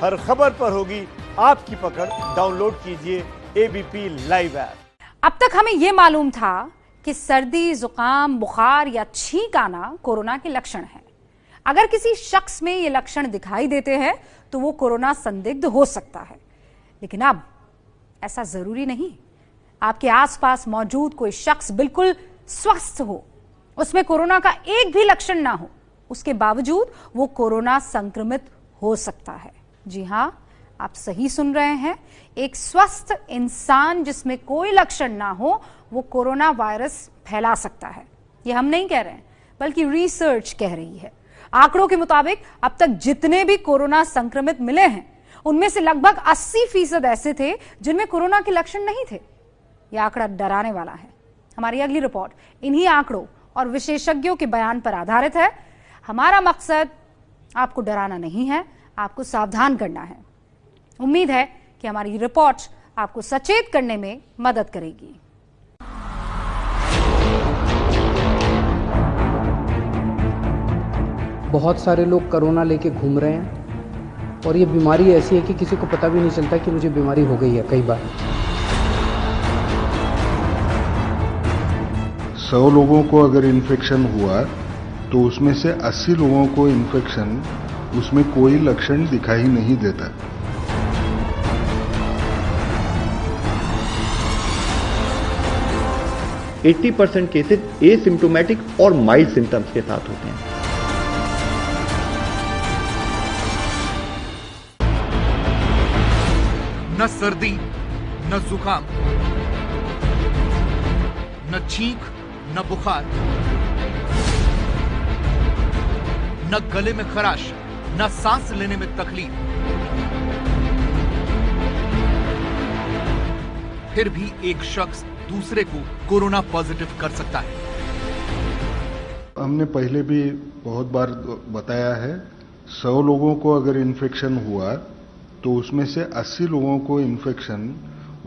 हर खबर पर होगी आपकी पकड़। डाउनलोड कीजिए एबीपी लाइव ऐप। अब तक हमें यह मालूम था कि सर्दी, जुकाम, बुखार या छींक आना कोरोना के लक्षण है। अगर किसी शख्स में ये लक्षण दिखाई देते हैं तो वो कोरोना संदिग्ध हो सकता है, लेकिन अब ऐसा जरूरी नहीं। आपके आसपास मौजूद कोई शख्स बिल्कुल स्वस्थ हो, उसमें कोरोना का एक भी लक्षण ना हो, उसके बावजूद वो कोरोना संक्रमित हो सकता है। जी हां, आप सही सुन रहे हैं। एक स्वस्थ इंसान जिसमें कोई लक्षण ना हो वो कोरोना वायरस फैला सकता है। ये हम नहीं कह रहे हैं, बल्कि रिसर्च कह रही है। आंकड़ों के मुताबिक अब तक जितने भी कोरोना संक्रमित मिले हैं उनमें से लगभग 80% ऐसे थे जिनमें कोरोना के लक्षण नहीं थे। यह आंकड़ा डराने वाला है। हमारी अगली रिपोर्ट इन्हीं आंकड़ों और विशेषज्ञों के बयान पर आधारित है। हमारा मकसद आपको डराना नहीं है, आपको सावधान करना है। उम्मीद है कि हमारी रिपोर्ट आपको सचेत करने में मदद करेगी। बहुत सारे लोग कोरोना लेके घूम रहे हैं और ये बीमारी ऐसी है कि किसी को पता भी नहीं चलता कि मुझे बीमारी हो गई है। कई बार 100 लोगों को अगर इन्फेक्शन हुआ तो उसमें से 80 लोगों को इन्फेक्शन उसमें कोई लक्षण दिखाई नहीं देता। एट्टी 80% केसेस एसिम्टोमेटिक और माइल्ड सिम्टम्स के साथ होते हैं। न सर्दी, न जुकाम, न छींक, न बुखार, न गले में खराश, न सांस लेने में तकलीफ। फिर भी एक शख्स दूसरे को कोरोना पॉजिटिव कर सकता है। हमने पहले भी बहुत बार बताया है, 100 लोगों को अगर इन्फेक्शन हुआ तो उसमें से 80 लोगों को इन्फेक्शन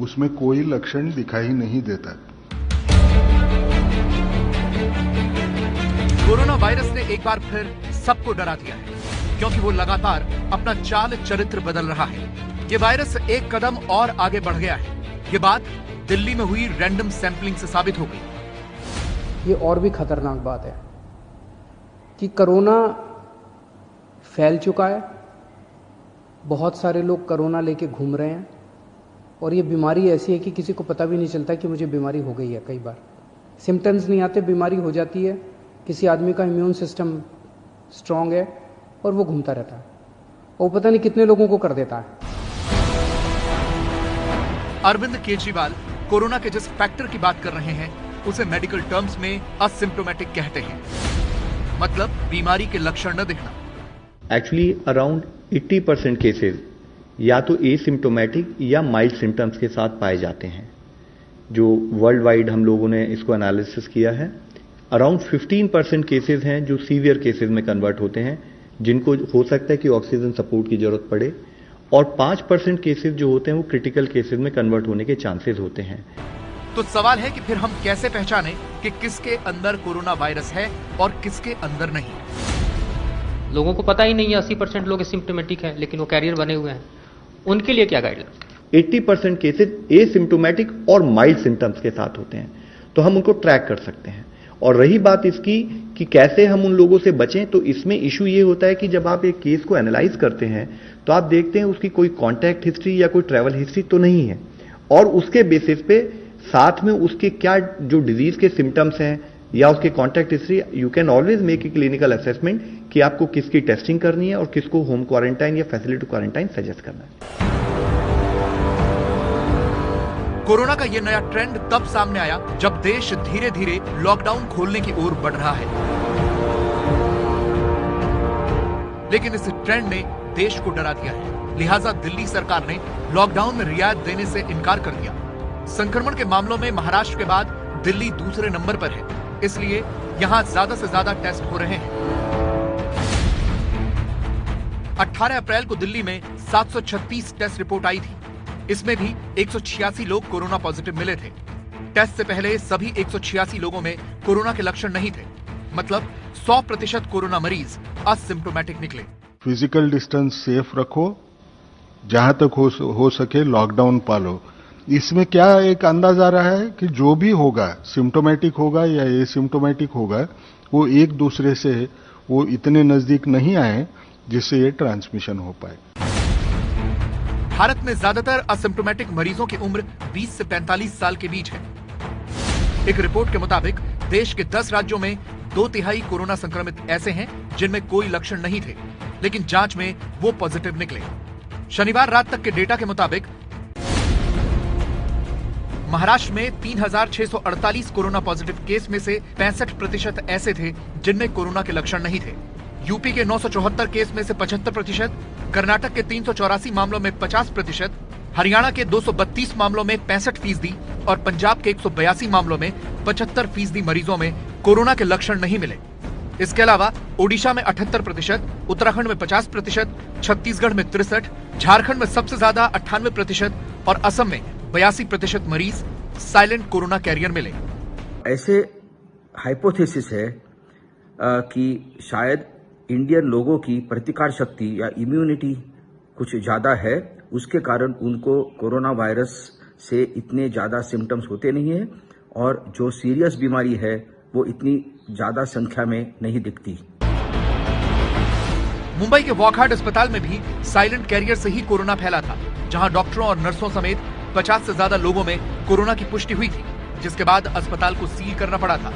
उसमें कोई लक्षण दिखाई नहीं देता। कोरोना वायरस ने एक बार फिर सबको डरा दिया है, क्योंकि वो लगातार अपना चाल चरित्र बदल रहा है। ये वायरस एक कदम और आगे बढ़ गया है। ये बात दिल्ली में हुई रैंडम सैंपलिंग से साबित हो गई। ये और भी खतरनाक बात है कि कोरोना फैल चुका है। बहुत सारे लोग कोरोना लेके घूम रहे हैं और ये बीमारी ऐसी है कि किसी को पता भी नहीं चलता कि मुझे बीमारी हो गई है। कई बार सिम्टम्स नहीं आते, बीमारी हो जाती है। किसी आदमी का इम्यून सिस्टम स्ट्रांग है और वो घूमता रहता है और पता नहीं कितने लोगों को कर देता है। अरविंद केजरीवाल कोरोना के जिस फैक्टर की बात कर रहे हैं उसे मेडिकल टर्म्स में असिम्प्टोमेटिक कहते हैं, मतलब बीमारी के लक्षण न दिखना। एक्चुअली अराउंड 80% केसेस या तो एसिम्टोमेटिक या माइल्ड सिम्टम्स के साथ पाए जाते हैं। जो वर्ल्ड वाइड हम लोगों ने इसको एनालिसिस किया है, अराउंड 15% केसेस हैं जो सीवियर केसेस में कन्वर्ट होते हैं, जिनको हो सकता है कि ऑक्सीजन सपोर्ट की जरूरत पड़े, और 5% केसेस जो होते हैं वो क्रिटिकल केसेस में कन्वर्ट होने के चांसेस होते हैं। तो सवाल है कि फिर हम कैसे पहचानें कि किसके अंदर कोरोना वायरस है और किसके अंदर नहीं। लोगों को पता ही नहीं है, 80% लोग सिम्प्टोमेटिक हैं लेकिन वो कैरियर बने हुए हैं। उनके लिए क्या गाइडलाइन? 80% केसेस एसिम्टोमेटिक और माइल्ड सिम्टम्स के साथ होते हैं, तो हम उनको ट्रैक कर सकते हैं। और रही बात इसकी कि कैसे हम उन लोगों से बचें, तो इसमें इशू ये होता है कि जब आप एक केस को एनालाइज करते हैं तो आप देखते हैं उसकी कोई कांटेक्ट हिस्ट्री या कोई ट्रैवल हिस्ट्री तो नहीं है, और उसके बेसिस पे साथ में उसके क्या जो डिजीज के सिम्टम्स हैं या उसके contact history, you can always make a clinical assessment कि आपको किसकी टेस्टिंग करनी है और किसको होम क्वारंटाइन या फैसिलिटी क्वारंटाइन सजेस्ट करना है। कोरोना का यह नया ट्रेंड तब सामने आया जब देश धीरे धीरे लॉकडाउन खोलने की ओर बढ़ रहा है, लेकिन इस ट्रेंड ने देश को डरा दिया है। लिहाजा दिल्ली सरकार ने लॉकडाउन में रियायत देने से इनकार कर दिया। संक्रमण के मामलों में महाराष्ट्र के बाद दिल्ली दूसरे नंबर पर है, इसलिए यहां ज्यादा से ज्यादा टेस्ट हो रहे हैं। 18 अप्रैल को दिल्ली में 736 टेस्ट रिपोर्ट आई थी। इसमें भी 186 लोग कोरोना पॉजिटिव मिले थे। टेस्ट से पहले सभी 186 लोगों में कोरोना के लक्षण नहीं थे, मतलब 100% कोरोना मरीज असिम्प्टोमेटिक निकले। फिजिकल डिस्टेंस सेफ रखो, जहां तक हो सके लॉकडाउन पालो। इसमें क्या एक अंदाज आ रहा है कि जो भी होगा, सिम्टोमेटिक होगा या एसिम्टोमेटिक होगा, वो एक दूसरे से वो इतने नजदीक नहीं आए जिससे ये ट्रांसमिशन हो पाए। भारत में ज्यादातर असिम्प्टोमेटिक मरीजों की उम्र 20 से 45 साल के बीच है। एक रिपोर्ट के मुताबिक देश के 10 राज्यों में 2/3 कोरोना संक्रमित ऐसे हैं जिनमें कोई लक्षण नहीं थे, लेकिन जांच में वो पॉजिटिव निकले। शनिवार रात तक के डेटा के मुताबिक महाराष्ट्र में 3,648 कोरोना पॉजिटिव केस में से 65% ऐसे थे जिनमें कोरोना के लक्षण नहीं थे। यूपी के 974 केस में से 75%, कर्नाटक के 384 मामलों में 50%, हरियाणा के 232 मामलों में 65% और पंजाब के 182 मामलों में 75% मरीजों में कोरोना के लक्षण नहीं मिले। इसके अलावा ओडिशा में 78%, उत्तराखंड में 50%, छत्तीसगढ़ में 63%, झारखंड में सबसे ज्यादा 98% और असम में 82% मरीज साइलेंट कोरोना कैरियर मिले। ऐसे हाइपोथेसिस है कि शायद इंडियन लोगों की प्रतिकार शक्ति या इम्यूनिटी कुछ ज्यादा है, उसके कारण उनको कोरोना वायरस से इतने ज्यादा सिम्टम्स होते नहीं है और जो सीरियस बीमारी है वो इतनी ज्यादा संख्या में नहीं दिखती। मुंबई के वॉकहार्ट अस्पताल में भी साइलेंट कैरियर से ही कोरोना फैला था, जहां डॉक्टरों और नर्सों समेत 50 से ज्यादा लोगों में कोरोना की पुष्टि हुई थी, जिसके बाद अस्पताल को सील करना पड़ा था।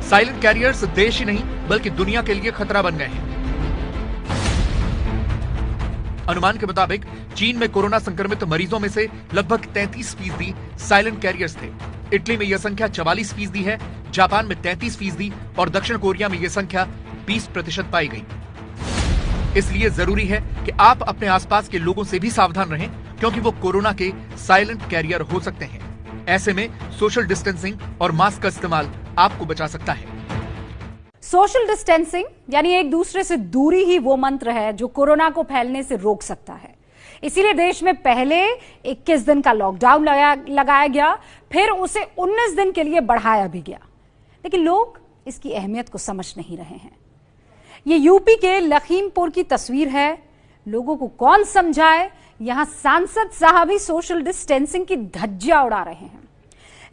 साइलेंट कैरियर्स देश ही नहीं बल्कि दुनिया के लिए खतरा बन गए हैं। अनुमान के मुताबिक चीन में कोरोना संक्रमित मरीजों में से लगभग 33% साइलेंट कैरियर्स थे। इटली में यह संख्या 44% है, जापान में 33% और दक्षिण कोरिया में यह संख्या 20% पाई गई। इसलिए जरूरी है कि आप अपने आसपास के लोगों से भी सावधान रहें, क्योंकि वो कोरोना के साइलेंट कैरियर हो सकते हैं। ऐसे में सोशल डिस्टेंसिंग और मास्क का इस्तेमाल आपको बचा सकता है। सोशल डिस्टेंसिंग यानी एक दूसरे से दूरी ही वो मंत्र है जो कोरोना को फैलने से रोक सकता है। इसीलिए देश में पहले 21 दिन का लॉकडाउन लगाया गया, फिर उसे 19 दिन के लिए बढ़ाया भी गया, लेकिन लोग इसकी अहमियत को समझ नहीं रहे हैं। ये यूपी के लखीमपुर की तस्वीर है। लोगों को कौन समझाए, यहां सांसद साहब ही सोशल डिस्टेंसिंग की धज्जियां उड़ा रहे हैं।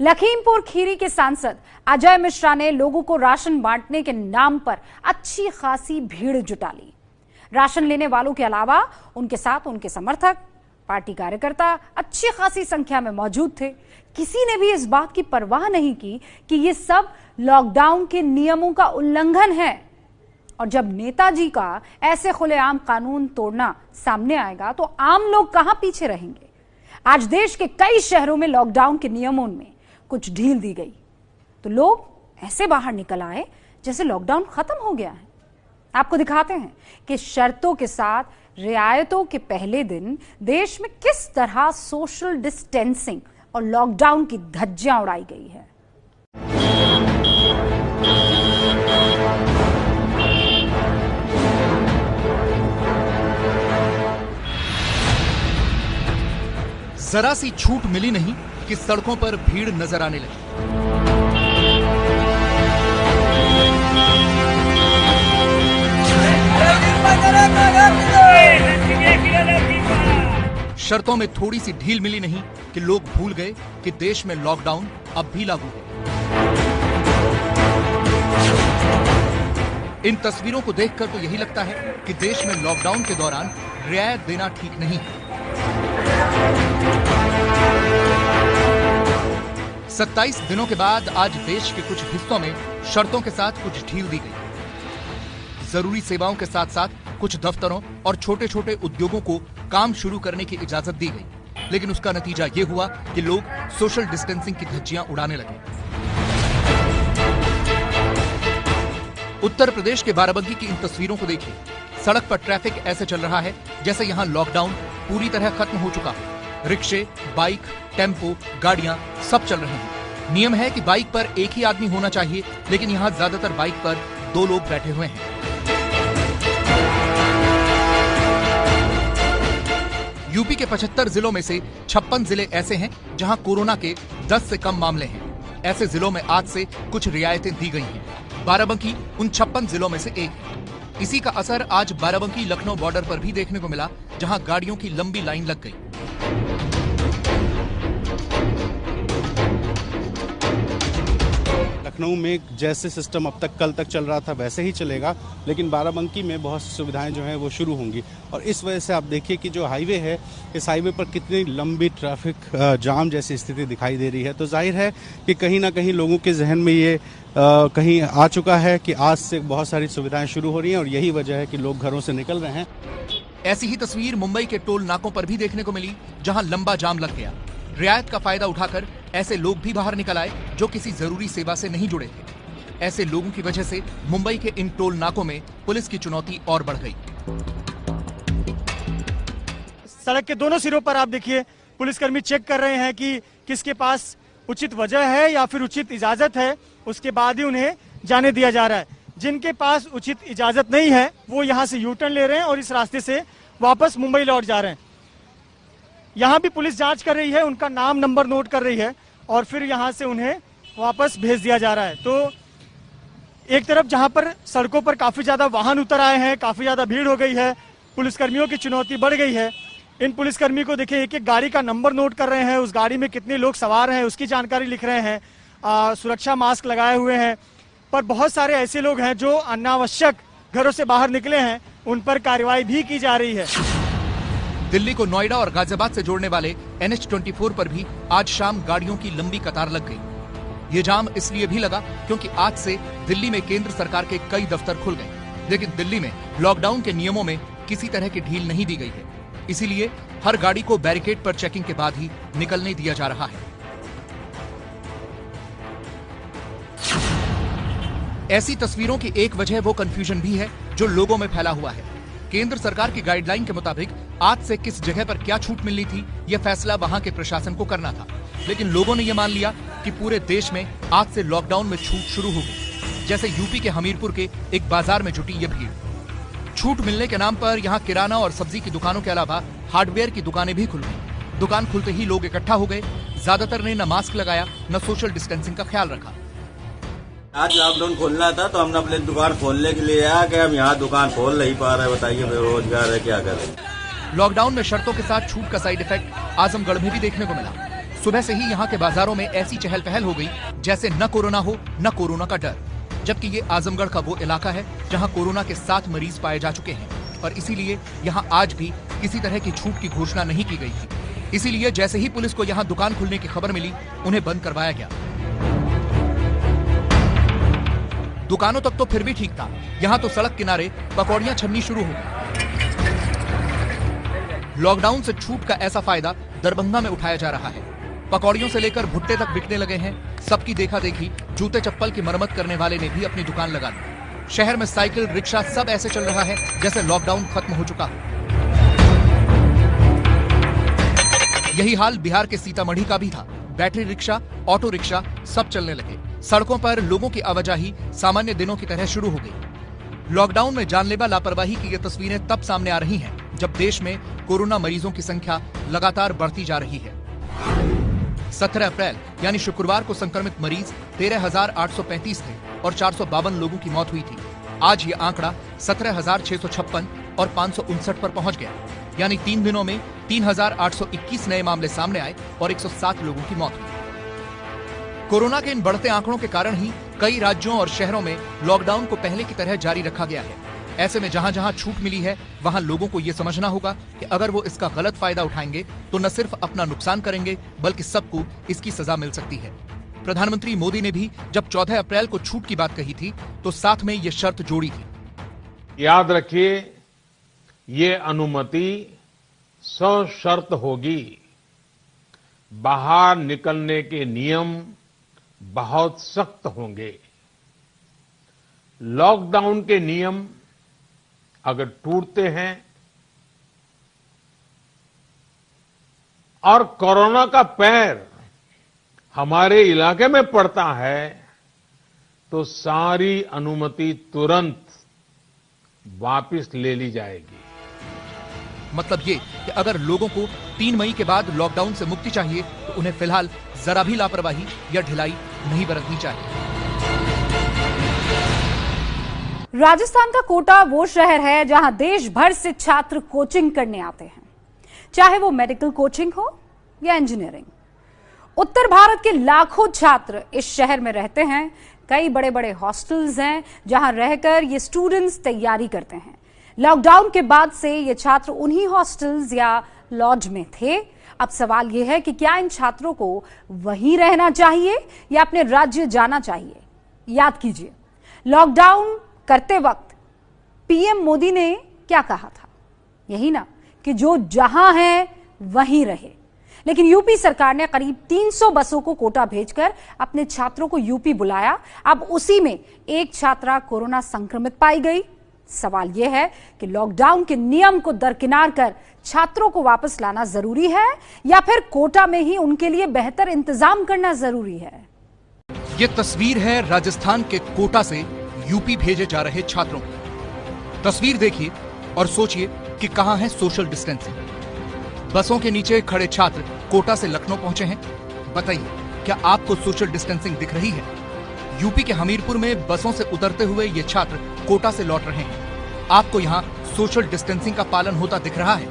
लखीमपुर खीरी के सांसद अजय मिश्रा ने लोगों को राशन बांटने के नाम पर अच्छी खासी भीड़ जुटा ली। राशन लेने वालों के अलावा उनके साथ उनके समर्थक, पार्टी कार्यकर्ता अच्छी खासी संख्या में मौजूद थे। किसी ने भी इस बात की परवाह नहीं की कि ये सब लॉकडाउन के नियमों का उल्लंघन है। और जब नेताजी का ऐसे खुलेआम कानून तोड़ना सामने आएगा तो आम लोग कहां पीछे रहेंगे। आज देश के कई शहरों में लॉकडाउन के नियमों में कुछ ढील दी गई तो लोग ऐसे बाहर निकल आए जैसे लॉकडाउन खत्म हो गया है। आपको दिखाते हैं कि शर्तों के साथ रियायतों के पहले दिन देश में किस तरह सोशल डिस्टेंसिंग और लॉकडाउन की धज्जियां उड़ाई गई है। जरा सी छूट मिली नहीं कि सड़कों पर भीड़ नजर आने लगी। शर्तों में थोड़ी सी ढील मिली नहीं कि लोग भूल गए कि देश में लॉकडाउन अब भी लागू है। इन तस्वीरों को देखकर तो यही लगता है कि देश में लॉकडाउन के दौरान रियायत देना ठीक नहीं है। 27 दिनों के बाद आज देश के कुछ हिस्सों में शर्तों के साथ कुछ ढील दी गई। जरूरी सेवाओं के साथ साथ कुछ दफ्तरों और छोटे छोटे उद्योगों को काम शुरू करने की इजाजत दी गई, लेकिन उसका नतीजा यह हुआ कि लोग सोशल डिस्टेंसिंग की धज्जियां उड़ाने लगे। उत्तर प्रदेश के बाराबंकी की इन तस्वीरों को देखिए। सड़क पर ट्रैफिक ऐसे चल रहा है जैसे यहां लॉकडाउन पूरी तरह खत्म हो चुका हो। रिक्शे, बाइक, टेम्पो, गाड़ियां सब चल रहे हैं। नियम है कि बाइक पर एक ही आदमी होना चाहिए, लेकिन यहां ज्यादातर बाइक पर 2 लोग बैठे हुए हैं। यूपी के 75 जिलों में से 56 जिले ऐसे हैं जहां कोरोना के 10 से कम मामले हैं। ऐसे जिलों में आज से कुछ रियायतें दी गई हैं। बाराबंकी उन 56 जिलों में से एक है। इसी का असर आज बाराबंकी लखनऊ बॉर्डर पर भी देखने को मिला, जहां गाड़ियों की लंबी लाइन लग गई। लखनऊ में जैसे सिस्टम अब तक कल तक चल रहा था वैसे ही चलेगा, लेकिन बाराबंकी में बहुत सुविधाएं जो हैं वो शुरू होंगी। और इस वजह से आप देखिए कि जो हाईवे है, इस हाईवे पर कितनी लंबी ट्रैफिक जाम जैसी स्थिति दिखाई दे रही है। तो जाहिर है कि कहीं ना कहीं लोगों के जहन में ये कहीं आ चुका है कि आज से बहुत सारी सुविधाएं शुरू हो रही हैं और यही वजह है कि लोग घरों से निकल रहे हैं। ऐसी ही तस्वीर मुंबई के टोल नाकों पर भी देखने को मिली, जहां लंबा जाम लग गया। रियायत का फायदा उठाकर ऐसे लोग भी बाहर निकल आए जो किसी जरूरी सेवा से नहीं जुड़े थे। ऐसे लोगों की वजह से मुंबई के इन टोल नाकों में पुलिस की चुनौती और बढ़ गई। सड़क के दोनों सिरों पर आप देखिए, पुलिसकर्मी चेक कर रहे हैं कि किसके पास उचित वजह है या फिर उचित इजाजत है, उसके बाद ही उन्हें जाने दिया जा रहा है। जिनके पास उचित इजाजत नहीं है वो यहाँ से यू टर्न ले रहे हैं और इस रास्ते से वापस मुंबई लौट जा रहे हैं। यहाँ भी पुलिस जांच कर रही है, उनका नाम नंबर नोट कर रही है और फिर यहाँ से उन्हें वापस भेज दिया जा रहा है। तो एक तरफ जहाँ पर सड़कों पर काफी ज्यादा वाहन उतर आए हैं, काफी ज्यादा भीड़ हो गई है, पुलिसकर्मियों की चुनौती बढ़ गई है। इन पुलिसकर्मी को देखिए, एक एक गाड़ी का नंबर नोट कर रहे हैं, उस गाड़ी में कितने लोग सवार हैं उसकी जानकारी लिख रहे हैं, सुरक्षा मास्क लगाए हुए हैं। पर बहुत सारे ऐसे लोग हैं जो अनावश्यक घरों से बाहर निकले हैं, उन पर कार्रवाई भी की जा रही है। दिल्ली को नोएडा और गाजियाबाद से जोड़ने वाले NH-24 पर भी आज शाम गाड़ियों की लंबी कतार लग गई। ये जाम इसलिए भी लगा क्योंकि आज से दिल्ली में केंद्र सरकार के कई दफ्तर खुल गए, लेकिन दिल्ली में लॉकडाउन के नियमों में किसी तरह की ढील नहीं दी गई है। इसीलिए हर गाड़ी को बैरिकेड पर चेकिंग के बाद ही निकलने दिया जा रहा है। ऐसी तस्वीरों की एक वजह वो कंफ्यूजन भी है जो लोगों में फैला हुआ है। केंद्र सरकार की गाइडलाइन के मुताबिक आज से किस जगह पर क्या छूट मिलनी थी, यह फैसला वहां के प्रशासन को करना था, लेकिन लोगों ने यह मान लिया कि पूरे देश में आज से लॉकडाउन में छूट शुरू हो गई। जैसे यूपी के हमीरपुर के एक बाजार में जुटी ये भीड़। छूट मिलने के नाम पर यहाँ किराना और सब्जी की दुकानों के अलावा हार्डवेयर की दुकानें भी खुल गई। दुकान खुलते ही लोग इकट्ठा हो गए। ज्यादातर ने न मास्क लगाया न सोशल डिस्टेंसिंग का ख्याल रखा। आज लॉकडाउन खोलना था तो हमने अपनी दुकान खोलने के लिए आया कि हम यहाँ दुकान खोल नहीं पा रहे, बताइए बेरोजगार है, क्या करें। लॉकडाउन में शर्तों के साथ छूट का साइड इफेक्ट आजमगढ़ में भी देखने को मिला। सुबह से ही यहाँ के बाजारों में ऐसी चहल पहल हो गई जैसे न कोरोना हो न कोरोना का डर, जबकि ये आजमगढ़ का वो इलाका है जहाँ कोरोना के 7 मरीज पाए जा चुके हैं और इसीलिए यहाँ आज भी किसी तरह की छूट की घोषणा नहीं की गई थी। इसीलिए जैसे ही पुलिस को यहाँ दुकान खुलने की खबर मिली, उन्हें बंद करवाया गया। दुकानों तक तो फिर भी ठीक था, यहाँ तो सड़क किनारे पकौड़ियां छननी शुरू हो गई। लॉकडाउन से छूट का ऐसा फायदा दरभंगा में उठाया जा रहा है। पकौड़ियों से लेकर भुट्टे तक बिकने लगे हैं। सबकी देखा देखी जूते चप्पल की मरम्मत करने वाले ने भी अपनी दुकान लगा दी। शहर में साइकिल रिक्शा सब ऐसे चल रहा है जैसे लॉकडाउन खत्म हो चुका हो। यही हाल बिहार के सीतामढ़ी का भी था। बैटरी रिक्शा, ऑटो रिक्शा सब चलने लगे। सड़कों पर लोगों की आवाजाही सामान्य दिनों की तरह शुरू हो गई। लॉकडाउन में जानलेवा लापरवाही की ये तस्वीरें तब सामने आ रही हैं जब देश में कोरोना मरीजों की संख्या लगातार बढ़ती जा रही है। 17 अप्रैल यानी शुक्रवार को संक्रमित मरीज 13,835 थे और 452 लोगों की मौत हुई थी। आज ये आंकड़ा 17,656 और 559 पर पहुंच गया, यानी 3 दिनों में 3,821 नए मामले सामने आए और 107 लोगों की मौत हुई। कोरोना के इन बढ़ते आंकड़ों के कारण ही कई राज्यों और शहरों में लॉकडाउन को पहले की तरह जारी रखा गया है। ऐसे में जहां जहां छूट मिली है वहां लोगों को यह समझना होगा कि अगर वो इसका गलत फायदा उठाएंगे तो न सिर्फ अपना नुकसान करेंगे बल्कि सबको इसकी सजा मिल सकती है। प्रधानमंत्री मोदी ने भी जब 14 अप्रैल को छूट की बात कही थी तो साथ में ये शर्त जोड़ी थी। याद रखिए, ये अनुमति सशर्त होगी। बाहर निकलने के नियम बहुत सख्त होंगे। लॉकडाउन के नियम अगर टूटते हैं और कोरोना का पैर हमारे इलाके में पड़ता है तो सारी अनुमति तुरंत वापस ले ली जाएगी। मतलब ये कि अगर लोगों को 3 मई के बाद लॉकडाउन से मुक्ति चाहिए तो उन्हें फिलहाल जरा भी लापरवाही या ढिलाई नहीं बरतनी चाहिए। राजस्थान का कोटा वो शहर है जहां देश भर से छात्र कोचिंग करने आते हैं, चाहे वो मेडिकल कोचिंग हो या इंजीनियरिंग। उत्तर भारत के लाखों छात्र इस शहर में रहते हैं। कई बड़े बड़े हॉस्टल्स हैं जहां रहकर ये स्टूडेंट्स तैयारी करते हैं। लॉकडाउन के बाद से ये छात्र उन्हीं हॉस्टल्स या लॉज में थे। अब सवाल ये है कि क्या इन छात्रों को वहीं रहना चाहिए या अपने राज्य जाना चाहिए। याद कीजिए, लॉकडाउन करते वक्त पीएम मोदी ने क्या कहा था, यही ना कि जो जहां है वहीं रहे। लेकिन यूपी सरकार ने करीब 300 बसों को कोटा भेजकर अपने छात्रों को यूपी बुलाया। अब उसी में एक छात्रा कोरोना संक्रमित पाई गई। सवाल यह है कि लॉकडाउन के नियम को दरकिनार कर छात्रों को वापस लाना जरूरी है या फिर कोटा में ही उनके लिए बेहतर इंतजाम करना जरूरी है। ये तस्वीर है राजस्थान के कोटा से यूपी भेजे जा रहे छात्रों की। तस्वीर देखिए और सोचिए कि कहां है सोशल डिस्टेंसिंग। बसों के नीचे खड़े छात्र कोटा से लखनऊ पहुंचे हैं। बताइए, क्या आपको सोशल डिस्टेंसिंग दिख रही है? यूपी के हमीरपुर में बसों से उतरते हुए ये छात्र कोटा से लौट रहे हैं। आपको यहाँ सोशल डिस्टेंसिंग का पालन होता दिख रहा है?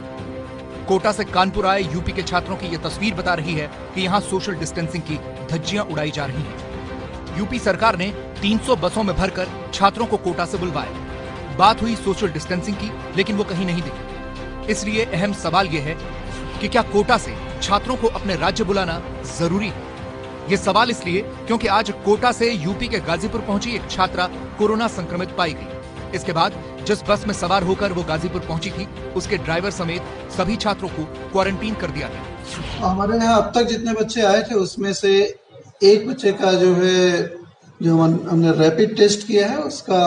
कोटा से कानपुर आए यूपी के छात्रों की ये तस्वीर बता रही है कि यहाँ सोशल डिस्टेंसिंग की धज्जियां उड़ाई जा रही हैं। यूपी सरकार ने 300 बसों में भरकर छात्रों को कोटा से बुलवाया। बात हुई सोशल डिस्टेंसिंग की, लेकिन वो कहीं नहीं दिखी। इसलिए अहम सवाल ये है कि क्या कोटा से छात्रों को अपने राज्य बुलाना जरूरी है? ये सवाल इसलिए क्योंकि आज कोटा से यूपी के गाजीपुर पहुंची एक छात्रा कोरोना संक्रमित पाई गई। इसके बाद जिस बस में सवार होकर वो गाजीपुर पहुंची थी, उसके ड्राइवर समेत सभी छात्रों को क्वारंटीन कर दिया गया। हमारे यहाँ अब तक जितने बच्चे आए थे उसमें से एक बच्चे का जो हमने रैपिड टेस्ट किया है उसका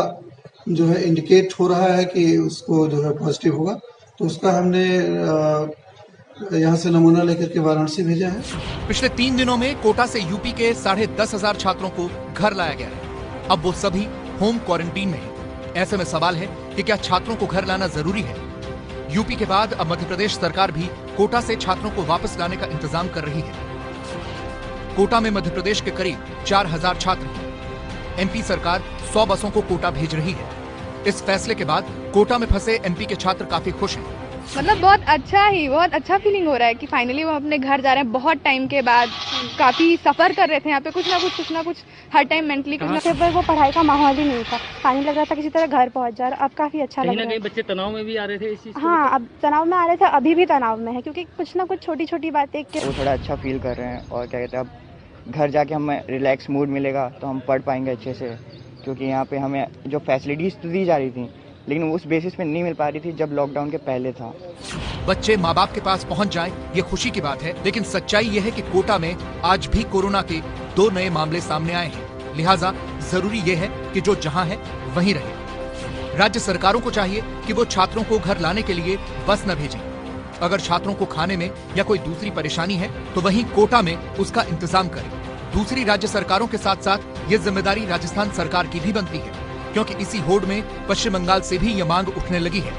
जो है इंडिकेट हो रहा है कि उसको जो है पॉजिटिव होगा, तो उसका हमने यहाँ से नमूना लेकर के वाराणसी भेजा है। पिछले 3 दिनों में कोटा से यूपी के 10,500 छात्रों को घर लाया गया है। अब वो सभी होम क्वारंटीन में हैं। ऐसे में सवाल है कि क्या छात्रों को घर लाना जरूरी है? यूपी के बाद अब मध्य प्रदेश सरकार भी कोटा से छात्रों को वापस लाने का इंतजाम कर रही है। कोटा में मध्य प्रदेश के करीब 4,000 छात्र हैं। एमपी सरकार 100 बसों को कोटा भेज रही है। इस फैसले के बाद कोटा में फंसे एमपी के छात्र काफी खुश हैं। मतलब बहुत अच्छा फीलिंग हो रहा है कि फाइनली वो अपने घर जा रहे हैं। बहुत टाइम के बाद काफी सफर कर रहे थे यहाँ पे, कुछ ना कुछ हर टाइम मेंटली कुछ ना वो पढ़ाई का माहौल ही नहीं था। पानी लग रहा था किसी तरह घर पहुँच जा रहा। अब काफी अच्छा लग रहा है। कहीं बच्चे तनाव में भी आ रहे थे इस चीज। हाँ, अब तनाव में आ रहे थे, अभी भी तनाव में है क्योंकि कुछ ना कुछ छोटी बातें वो थोड़ा अच्छा फील कर रहे हैं। और क्या कहते हैं, अब घर जाके हमें रिलैक्स मूड मिलेगा तो हम पढ़ पाएंगे अच्छे से, क्योंकि यहाँ पे हमें जो फैसिलिटीज तो दी जा रही थी लेकिन उस बेसिस पे नहीं मिल पा रही थी जब लॉकडाउन के पहले था। बच्चे माँ बाप के पास पहुँच जाएं, ये खुशी की बात है, लेकिन सच्चाई ये है कि कोटा में आज भी कोरोना के 2 नए मामले सामने आए हैं। लिहाजा जरूरी ये है कि जो जहाँ है वहीं रहे। राज्य सरकारों को चाहिए कि वो छात्रों को घर लाने के लिए बस न भेजें। अगर छात्रों को खाने में या कोई दूसरी परेशानी है तो वहीं कोटा में उसका इंतजाम करें। दूसरी राज्य सरकारों के साथ साथ ये जिम्मेदारी राजस्थान सरकार की भी बनती है, क्योंकि इसी होड़ में पश्चिम बंगाल से भी ये मांग उठने लगी है।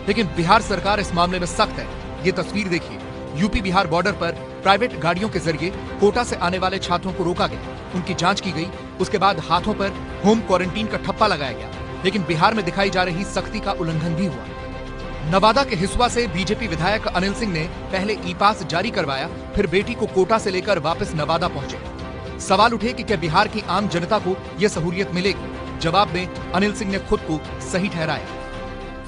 लेकिन बिहार सरकार इस मामले में सख्त है। ये तस्वीर देखिए, यूपी बिहार बॉर्डर पर प्राइवेट गाड़ियों के जरिए कोटा से आने वाले छात्रों को रोका गया, उनकी जांच की गई, उसके बाद हाथों पर होम क्वारंटीन का ठप्पा लगाया गया। लेकिन बिहार में दिखाई जा रही सख्ती का उल्लंघन भी हुआ। नवादा के हिसुआ से बीजेपी विधायक अनिल सिंह ने पहले ई पास जारी करवाया, फिर बेटी को कोटा से लेकर वापस नवादा पहुंचे। सवाल उठे कि क्या बिहार की आम जनता को यह सहूलियत मिलेगी? जवाब में अनिल सिंह ने खुद को सही ठहराया।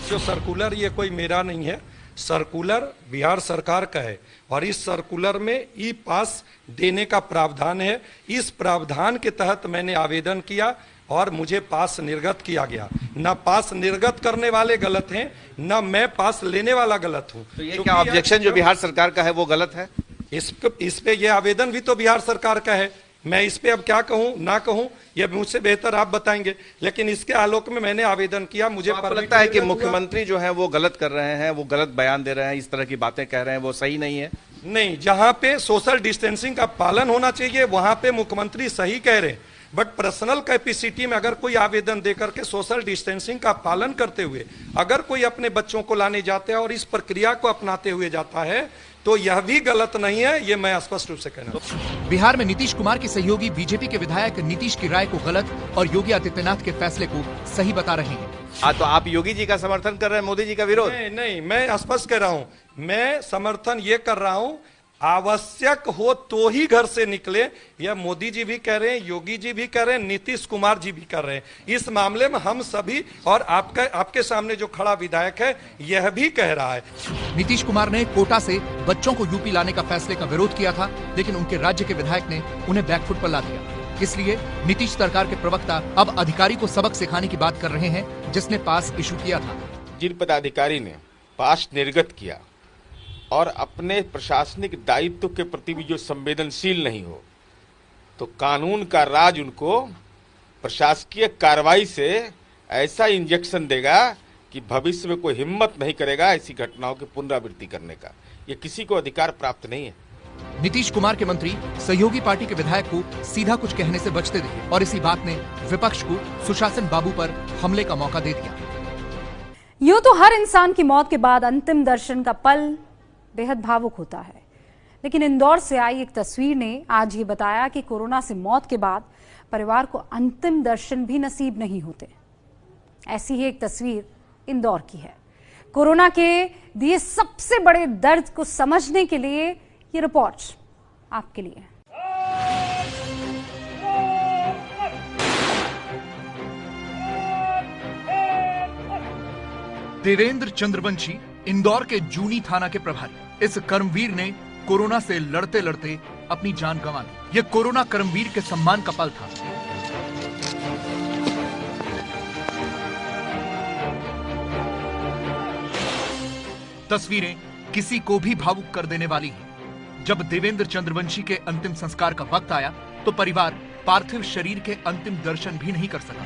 जो सर्कुलर ये कोई मेरा नहीं है, सर्कुलर बिहार सरकार का है और इस सर्कुलर में ई पास देने का प्रावधान है। इस प्रावधान के तहत मैंने आवेदन किया और मुझे पास निर्गत किया गया। न पास निर्गत करने वाले गलत हैं, न मैं पास लेने वाला गलत हूं। तो ये क्या ऑब्जेक्शन जो बिहार सरकार का है वो गलत है? इस पे ये आवेदन भी तो बिहार सरकार का है। मैं इस पे अब क्या कहूं ना कहूं ये मुझसे बेहतर आप बताएंगे, लेकिन इसके आलोक में मैंने आवेदन किया। मुझे लगता है कि मुख्यमंत्री जो है वो गलत कर रहे हैं, वो गलत बयान दे रहे हैं, इस तरह की बातें कह रहे हैं, वो सही नहीं है? नहीं, जहां पे सोशल डिस्टेंसिंग का पालन होना चाहिए वहां पे मुख्यमंत्री सही कह रहे हैं। बट पर्सनल कैपेसिटी में अगर कोई आवेदन देकर के सोशल डिस्टेंसिंग का पालन करते हुए अगर कोई अपने बच्चों को लाने जाते हैं और इस प्रक्रिया को अपनाते हुए जाता है तो यह भी गलत नहीं है, ये मैं स्पष्ट रूप से कहना। बिहार में नीतीश कुमार के सहयोगी बीजेपी के विधायक नीतीश की राय को गलत और योगी आदित्यनाथ के फैसले को सही बता रहे हैं। तो आप योगी जी का समर्थन कर रहे हैं, मोदी जी का विरोध? नहीं, मैं स्पष्ट कह रहा हूं, मैं समर्थन ये कर रहा हूं आवश्यक हो तो ही घर से निकले। यह मोदी जी भी कह रहे हैं, योगी जी भी कह रहे हैं, नीतीश कुमार जी भी कर रहे हैं। इस मामले में हम सभी और आपके सामने जो खड़ा विधायक है यह भी कह रहा है। नीतीश कुमार ने कोटा से बच्चों को यूपी लाने का फैसले का विरोध किया था, लेकिन उनके राज्य के विधायक ने उन्हें बैकफुट पर ला दिया। इसलिए नीतीश सरकार के प्रवक्ता अब अधिकारी को सबक सिखाने की बात कर रहे हैं, जिसने पास इशू किया था। जिन पदाधिकारी ने पास निर्गत किया और अपने प्रशासनिक दायित्व के प्रति भी जो संवेदनशील नहीं हो, तो कानून का राज उनको प्रशासकीय कार्रवाई से ऐसा इंजेक्शन देगा कि भविष्य में कोई हिम्मत नहीं करेगा ऐसी घटनाओं की पुनरावृत्ति करने का। ये किसी को अधिकार प्राप्त नहीं है। नीतीश कुमार के मंत्री सहयोगी पार्टी के विधायक को सीधा कुछ कहने से बचते रहे और इसी बात ने विपक्ष को सुशासन बाबू पर हमले का मौका दे दिया। यूं तो हर इंसान की मौत के बाद अंतिम दर्शन का पल बेहद भावुक होता है, लेकिन इंदौर से आई एक तस्वीर ने आज ये बताया कि कोरोना से मौत के बाद परिवार को अंतिम दर्शन भी नसीब नहीं होते। ऐसी ही एक तस्वीर इंदौर की है। कोरोना के दिए सबसे बड़े दर्द को समझने के लिए ये रिपोर्ट आपके लिए। देवेंद्र चंद्रवंशी इंदौर के जूनी थाना के प्रभारी। इस कर्मवीर ने कोरोना से लड़ते लड़ते अपनी जान गंवा दी। ये कोरोना कर्मवीर के सम्मान का पल था। तस्वीरें किसी को भी भावुक कर देने वाली हैं। जब देवेंद्र चंद्रवंशी के अंतिम संस्कार का वक्त आया तो परिवार पार्थिव शरीर के अंतिम दर्शन भी नहीं कर सका।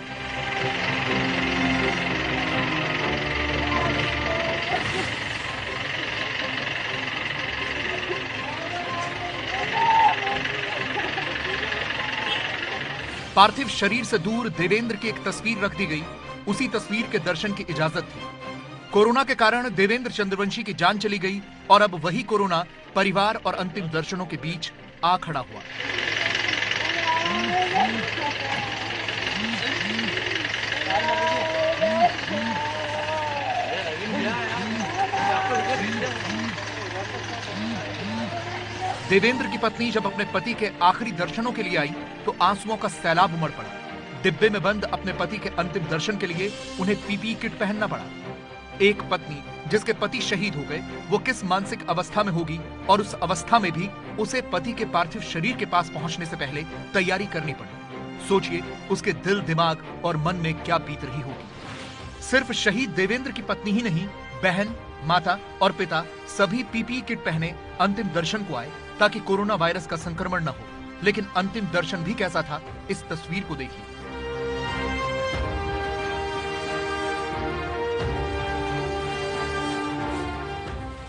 पार्थिव शरीर से दूर देवेंद्र की एक तस्वीर रख दी गई। उसी तस्वीर के दर्शन की इजाजत थी। कोरोना के कारण देवेंद्र चंद्रवंशी की जान चली गई और अब वही कोरोना परिवार और अंतिम दर्शनों के बीच आ खड़ा हुआ। देवेंद्र की पत्नी जब अपने पति के आखिरी दर्शनों के लिए आई तो आंसुओं का सैलाब उमड़ पड़ा। डिब्बे में बंद अपने पति के अंतिम दर्शन के लिए उन्हें पीपीई किट पहनना पड़ा। एक पत्नी जिसके पति शहीद हो गए, वो किस मानसिक अवस्था में होगी, और उस अवस्था में भी उसे पति के पार्थिव शरीर के पास पहुंचने से पहले तैयारी करनी पड़ी। सोचिए उसके दिल, दिमाग और मन में क्या बीत रही होगी। सिर्फ शहीद देवेंद्र की पत्नी ही नहीं, बहन, माता और पिता सभी पीपीई किट पहने अंतिम दर्शन को आए ताकि कोरोना वायरस का संक्रमण न हो। लेकिन अंतिम दर्शन भी कैसा था, इस तस्वीर को देखिए।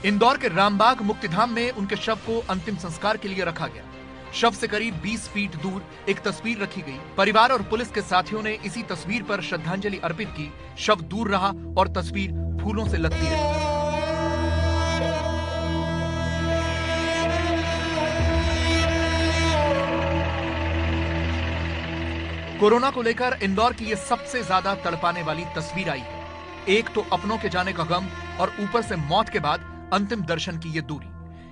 इंदौर के रामबाग मुक्तिधाम में उनके शव को अंतिम संस्कार के लिए रखा गया। शव से करीब 20 फीट दूर एक तस्वीर रखी गई। परिवार और पुलिस के साथियों ने इसी तस्वीर पर श्रद्धांजलि अर्पित की। शव दूर रहा और तस्वीर फूलों से लगती रही। कोरोना को लेकर इंदौर की ये सबसे ज्यादा तड़पाने वाली तस्वीर आई है। एक तो अपनों के जाने का गम और ऊपर से मौत के बाद अंतिम दर्शन की ये दूरी।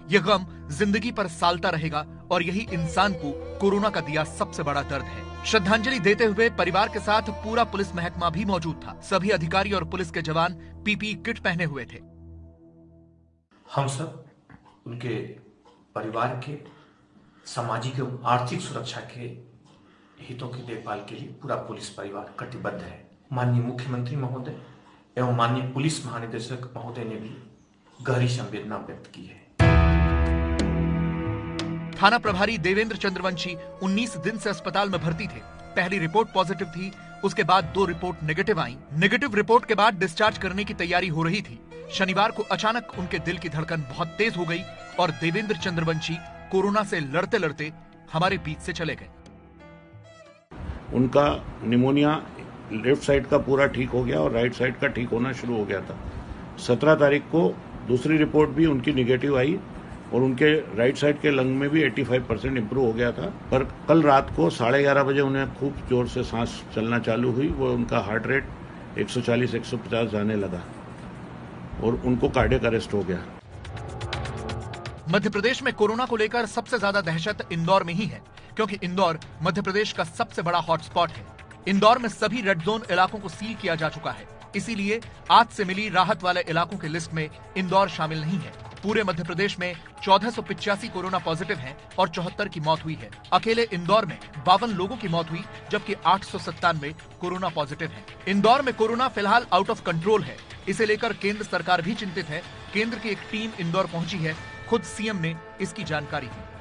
ये गम जिंदगी पर सालता रहेगा और यही इंसान को कोरोना का दिया सबसे बड़ा दर्द है। श्रद्धांजलि देते हुए परिवार के साथ पूरा पुलिस महकमा भी मौजूद था। सभी अधिकारी और पुलिस के जवान पीपीई किट पहने हुए थे। हम सब उनके परिवार के सामाजिक एवं आर्थिक सुरक्षा के हितों की देखभाल के लिए पूरा पुलिस परिवार कटिबद्ध है। माननीय मुख्यमंत्री महोदय एवं माननीय पुलिस महानिदेशक महोदय ने भी गहरी संवेदना व्यक्त की है। थाना प्रभारी देवेंद्र चंद्रवंशी 19 दिन से अस्पताल में भर्ती थे। पहली रिपोर्ट पॉजिटिव थी, उसके बाद 2 रिपोर्ट नेगेटिव आई। नेगेटिव रिपोर्ट के बाद डिस्चार्ज करने की तैयारी हो रही थी। शनिवार को अचानक उनके दिल की धड़कन बहुत तेज हो गई और देवेंद्र चंद्रवंशी कोरोना से लड़ते लड़ते हमारे बीच से चले गए। उनका निमोनिया लेफ्ट साइड का पूरा ठीक हो गया और राइट साइड का ठीक होना शुरू हो गया था। 17 तारीख को दूसरी रिपोर्ट भी उनकी निगेटिव आई और उनके राइट साइड के लंग में भी 85% इम्प्रूव हो गया था। पर कल रात को 11:30 बजे उन्हें खूब जोर से सांस चलना चालू हुई। वो उनका हार्ट रेट 140-150 जाने लगा और उनको कार्डियक अरेस्ट हो गया। मध्य प्रदेश में कोरोना को लेकर सबसे ज्यादा दहशत इंदौर में ही है, क्योंकि इंदौर मध्य प्रदेश का सबसे बड़ा हॉटस्पॉट है। इंदौर में सभी रेड जोन इलाकों को सील किया जा चुका है, इसीलिए आज से मिली राहत वाले इलाकों की लिस्ट में इंदौर शामिल नहीं है। पूरे मध्य प्रदेश में 1485 कोरोना पॉजिटिव हैं और 74 की मौत हुई है। अकेले इंदौर में 52 लोगों की मौत हुई, जबकि 897 कोरोना पॉजिटिव हैं। इंदौर में कोरोना फिलहाल आउट ऑफ कंट्रोल है, इसे लेकर केंद्र सरकार भी चिंतित है। केंद्र की एक टीम इंदौर पहुंची है, खुद सीएम ने इसकी जानकारी दी।